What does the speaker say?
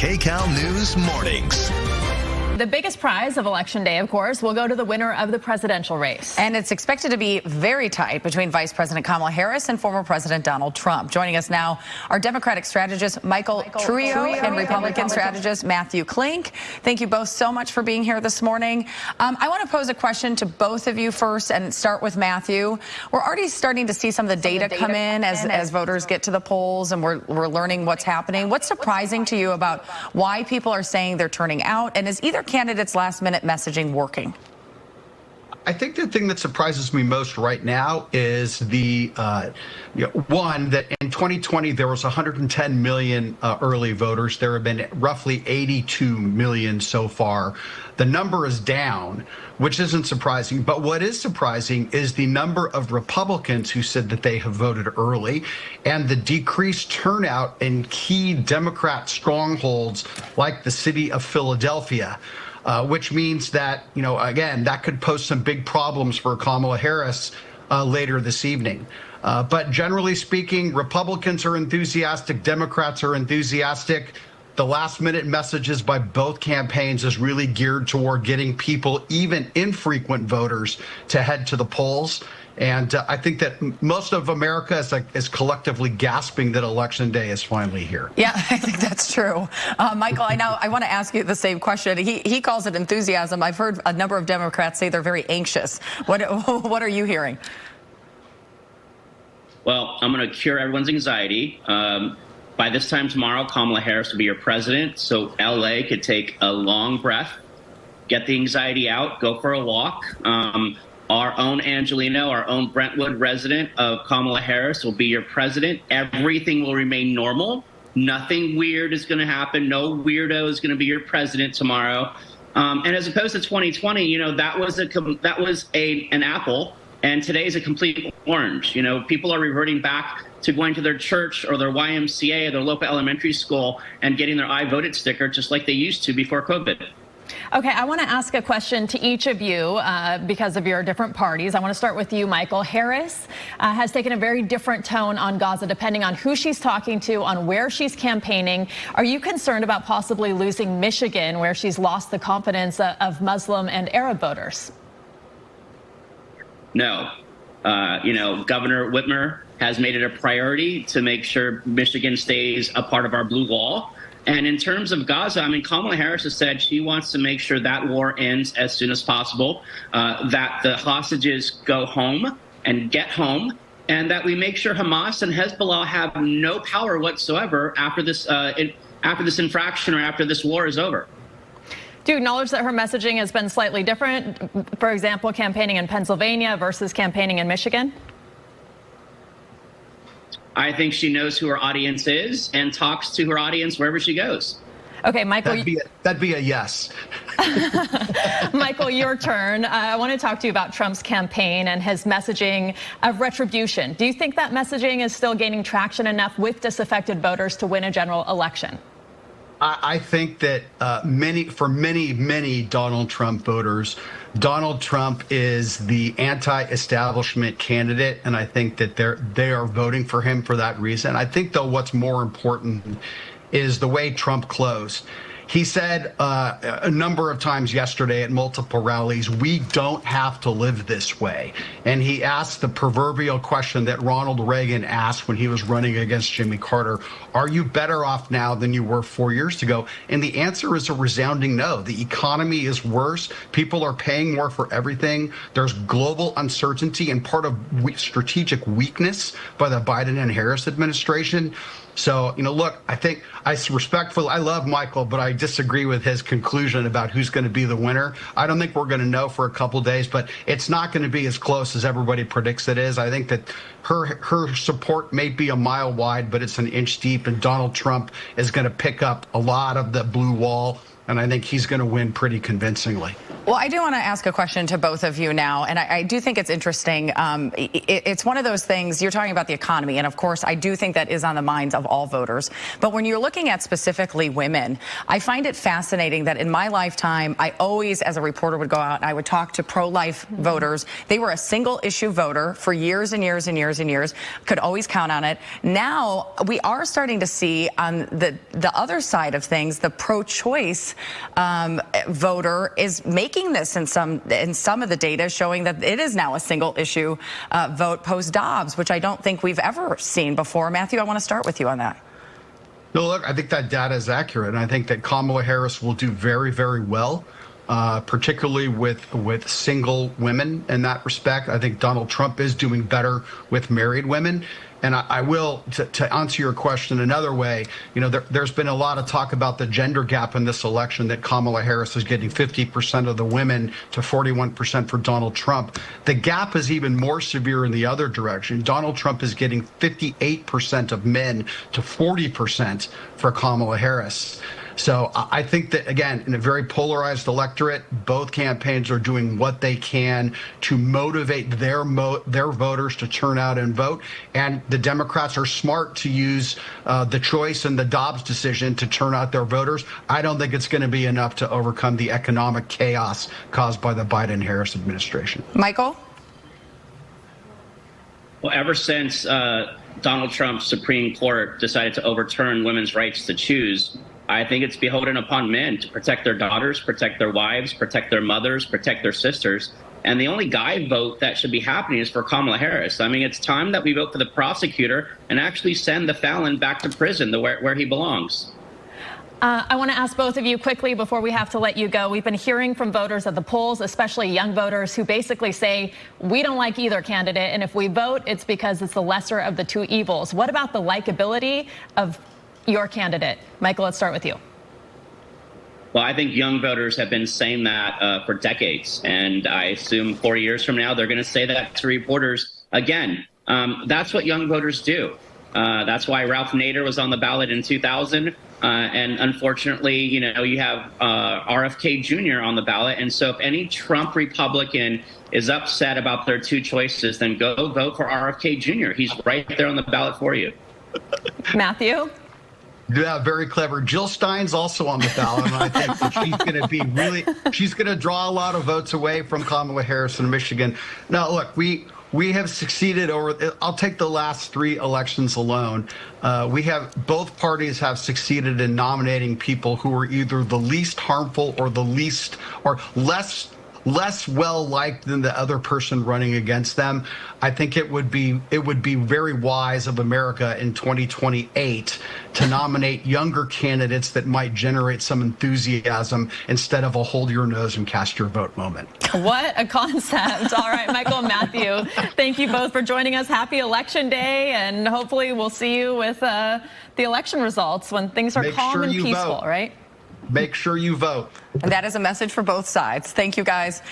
KCAL News Mornings. The biggest prize of Election Day, of course, will go to the winner of the presidential race. And it's expected to be very tight between Vice President Kamala Harris and former President Donald Trump. Joining us now are Democratic strategist Michael Trujillo and Republican strategist Matthew Klink. Thank you both so much for being here this morning. I want to pose a question to both of you first and start with Matthew. We're already starting to see some of the data come in as voters get to the polls, and we're learning what's happening. What's surprising to you about why people are saying they're turning out, and is either candidates' last-minute messaging working? I think the thing that surprises me most right now is the one, that in 2020 there was 110 million early voters. There have been roughly 82 million so far. The number is down, which isn't surprising. But what is surprising is the number of Republicans who said that they have voted early, and the decreased turnout in key Democrat strongholds like the city of Philadelphia. Which means that, again, that could pose some big problems for Kamala Harris later this evening. But generally speaking, Republicans are enthusiastic, Democrats are enthusiastic. The last-minute messages by both campaigns is really geared toward getting people, even infrequent voters, to head to the polls. And I think that most of America is collectively gasping that Election Day is finally here. Yeah, I think that's true. Michael, I want to ask you the same question. He calls it enthusiasm. I've heard a number of Democrats say they're very anxious. What are you hearing? Well, I'm going to cure everyone's anxiety. By this time tomorrow, Kamala Harris will be your president, so LA could take a long breath, get the anxiety out, go for a walk. Our own Angelino, our own Brentwood resident of Kamala Harris, will be your president. Everything will remain normal. Nothing weird is going to happen. No weirdo is going to be your president tomorrow. And as opposed to 2020, that was an apple, and today's a complete orange. People are reverting back to going to their church or their YMCA or their local elementary school and getting their I voted sticker just like they used to before COVID. Okay, I want to ask a question to each of you because of your different parties. I want to start with you, Michael. Harris has taken a very different tone on Gaza depending on who she's talking to, on where she's campaigning. Are you concerned about possibly losing Michigan, where she's lost the confidence of Muslim and Arab voters? No. Governor Whitmer has made it a priority to make sure Michigan stays a part of our blue wall. And in terms of Gaza, Kamala Harris has said she wants to make sure that war ends as soon as possible, that the hostages go home and get home, and that we make sure Hamas and Hezbollah have no power whatsoever after this infraction or after this war is over. Do you acknowledge that her messaging has been slightly different, for example, campaigning in Pennsylvania versus campaigning in Michigan? I think she knows who her audience is and talks to her audience wherever she goes. Okay, Michael. That'd be a yes. Michael, your turn. I want to talk to you about Trump's campaign and his messaging of retribution. Do you think that messaging is still gaining traction enough with disaffected voters to win a general election? I think that for many Donald Trump voters, Donald Trump is the anti-establishment candidate, and I think that they are voting for him for that reason. I think, though, what's more important is the way Trump closed. He said a number of times yesterday at multiple rallies, we don't have to live this way. And he asked the proverbial question that Ronald Reagan asked when he was running against Jimmy Carter: are you better off now than you were 4 years ago? And the answer is a resounding no. The economy is worse. People are paying more for everything. There's global uncertainty and part of strategic weakness by the Biden and Harris administration. So, look, I love Michael, but I disagree with his conclusion about who's going to be the winner. I don't think we're going to know for a couple of days, but it's not going to be as close as everybody predicts it is. I think that her support may be a mile wide, but it's an inch deep, and Donald Trump is going to pick up a lot of the blue wall and I think he's going to win pretty convincingly. Well, I do want to ask a question to both of you now, and I do think it's interesting. It's one of those things, you're talking about the economy, and of course, I do think that is on the minds of all voters. But when you're looking at specifically women, I find it fascinating that in my lifetime, I always, as a reporter, would go out and I would talk to pro-life voters. They were a single-issue voter for years and years and years and years, could always count on it. Now, we are starting to see on the other side of things, the pro-choice voter is making this in some of the data, showing that it is now a single issue vote post-Dobbs, which I don't think we've ever seen before. Matthew, I want to start with you on that. No, look, I think that data is accurate, and I think that Kamala Harris will do very, very well, particularly with single women in that respect. I think Donald Trump is doing better with married women. And I will, to answer your question another way, you know, there's been a lot of talk about the gender gap in this election, that Kamala Harris is getting 50% of the women to 41% for Donald Trump. The gap is even more severe in the other direction. Donald Trump is getting 58% of men to 40% for Kamala Harris. So I think that, again, in a very polarized electorate, both campaigns are doing what they can to motivate their voters to turn out and vote. And the Democrats are smart to use the choice and the Dobbs decision to turn out their voters. I don't think it's going to be enough to overcome the economic chaos caused by the Biden-Harris administration. Michael? Well, ever since Donald Trump's Supreme Court decided to overturn women's rights to choose, I think it's beholden upon men to protect their daughters, protect their wives, protect their mothers, protect their sisters. And the only guy vote that should be happening is for Kamala Harris. I mean, it's time that we vote for the prosecutor and actually send the felon back to prison, where he belongs. I want to ask both of you quickly before we have to let you go. We've been hearing from voters at the polls, especially young voters, who basically say, we don't like either candidate, and if we vote, it's because it's the lesser of the two evils. What about the likability of your candidate? Michael, let's start with you. Well, I think young voters have been saying that for decades, and I assume 4 years from now they're going to say that to reporters again. That's what young voters do. That's why Ralph Nader was on the ballot in 2000, and unfortunately, you know, you have RFK Jr. on the ballot. And so if any Trump Republican is upset about their two choices, then go vote for RFK Jr. He's right there on the ballot for you. Matthew? Yeah, very clever. Jill Stein's also on the ballot, and I think that she's going to draw a lot of votes away from Kamala Harris in Michigan. Now, look, we have succeeded I'll take the last 3 elections alone. Both parties have succeeded in nominating people who are either the least harmful or less well-liked than the other person running against them. I think it would be very wise of America in 2028 to nominate younger candidates that might generate some enthusiasm instead of a hold your nose and cast your vote moment. What a concept. All right, Michael and Matthew, thank you both for joining us. Happy Election Day, and hopefully we'll see you with the election results when things are calm and peaceful, right? Make sure you vote. And that is a message for both sides. Thank you, guys.